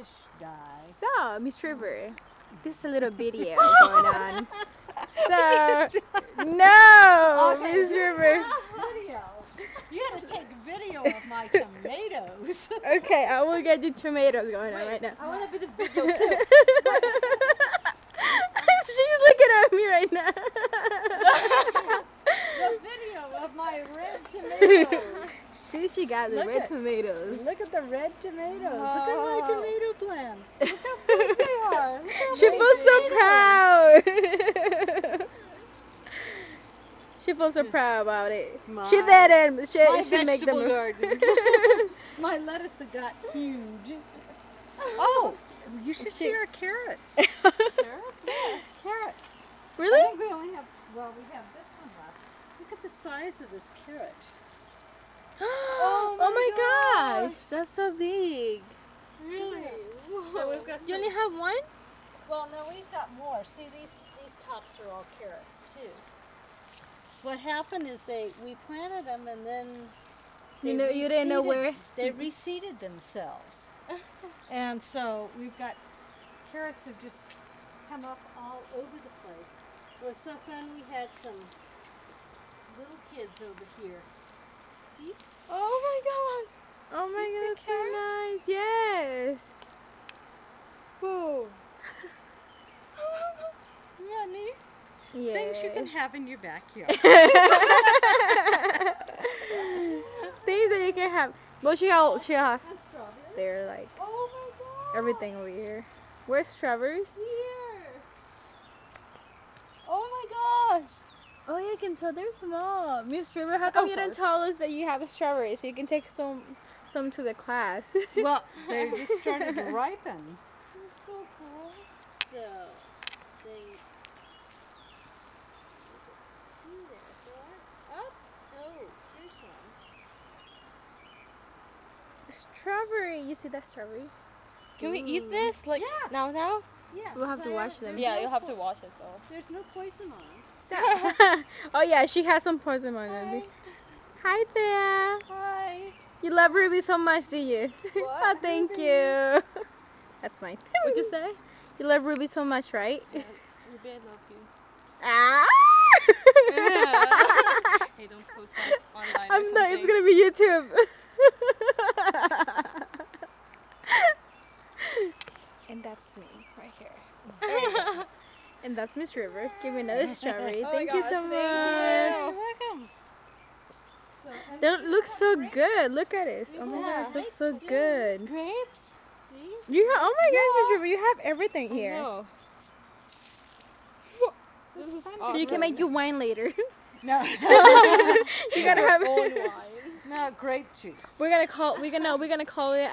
to die. So, Miss River, this is a little video going on. So, no, Okay, Miss River. Video. You had to take video of my tomatoes. Okay, I will get you tomatoes going on right now. I want to be the video too. She's looking at me right now. The video of my red tomatoes. See, she got the Look red at- tomatoes. Look at the red tomatoes. Look at my tomato plants. Look how big they are. Look how She big feels so they are. proud. She feels so proud about it. My- She didn't. My She make them. vegetable garden. My lettuce that got huge. Oh, you should see our carrots. Carrots? Where? Carrot. I Really? think we only have, well, we have this one left. Look at the size of this carrot. Oh my gosh, that's so big. Really? So we've got You some, only have one? well, no, we've got more. See, these tops are all carrots too. What happened is we planted them and then You didn't know where? they reseeded themselves. And so we've got carrots have just come up all over the place. It was so fun. We had some little kids over here. See? Oh my gosh. Oh my See god, the that's so nice. Yes. Whoa. Isn't that neat? Yeah. Things you can have in your backyard. Things that you can have. But she has And strawberries. they're like Oh my god. everything over here. Where's Trevor's? Here. Oh my gosh! Oh yeah, I can tell they're small. Miss Trevor, how come you didn't tell us that you have a strawberry so you can take some to the class? Well, they're just starting to ripen. That's so cool. So, they. Up. Oh, here's one. Strawberry. You see that strawberry? Can we eat this? Like Yeah. now? Yeah. We'll have to so wash them. there's Yeah, no you'll have po- to wash it though. There's no poison on them. Oh yeah, she has some poison on them. Hi there. Hi. You love Ruby so much, do you? Oh, thank you. That's mine. What'd you say? You love Ruby so much, right? Ruby, I love you. Ah! Hey, don't post that online or I'm not. It's something. gonna be YouTube. And that's me right here. And that's Miss River. Give me another strawberry. Oh my Thank you gosh, so thank much. You're welcome. So, and They look so good. Look at this. Oh my Yeah. gosh, that's so good. Grapes? see? You have, oh my gosh, Miss River, you have everything here. No. This is So you can make your wine later. No. You gotta have. Own wine. No, grape juice. We're gonna call it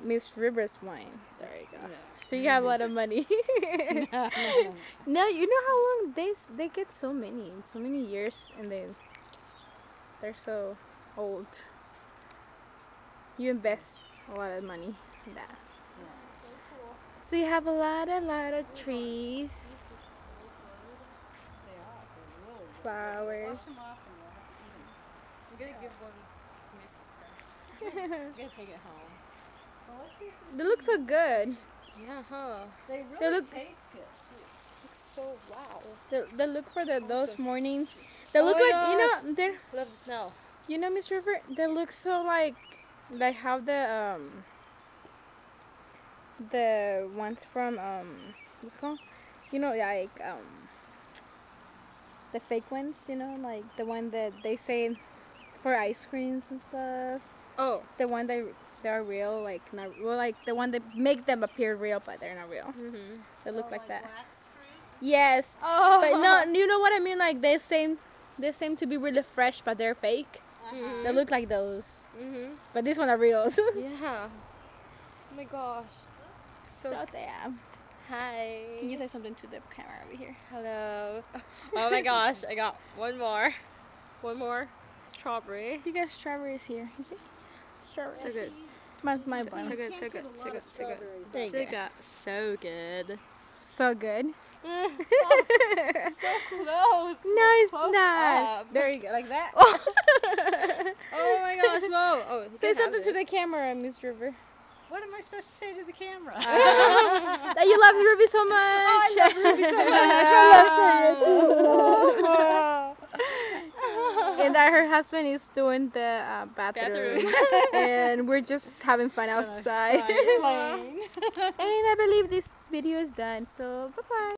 Miss River's wine. There you go. So you have a lot of money. No. No, you know how long they get so many years, and they're so old. You invest a lot of money in that. So you have a lot of trees, flowers. Wash them off and I'm gonna give one to my sister. I'm gonna take it home. well, let's see if They look so good. Yeah, huh? they really They look- taste good too. Looks so wow. They look for those mornings. They look Oh my like they're Love the smell. Miss River. They look so like they have the ones from what's it called? Like the fake ones. Like the one that they say for ice creams and stuff. Oh. The one that they're real, like not well, like the one that make them appear real, but they're not real. Mm-hmm. They look Oh, like that. wax fruit? Yes. Oh. But no, you know what I mean? Like they seem to be really fresh, but they're fake. Uh-huh. They look like those, Mm-hmm. but these ones are real. Yeah. Oh my gosh. So, there. hi. Can you say something to the camera over here? Hello. Oh my gosh, I got one more. One more strawberry. You got strawberries here. You see? Strawberries. So good. Mine's my So bun. good, Can't so get good, a lot so of good, so good. strawberries There you So go. good. So good. So good. So close. No, it's Close not. up. There you go, like that. Oh my gosh, whoa. Oh, you Say can have something to this. the camera, Miss River. What am I supposed to say to the camera? That you love Ruby so much. I love Ruby so much. And that her husband is doing the bathroom. And we're just having fun outside. Playing. And I believe this video is done. So bye bye.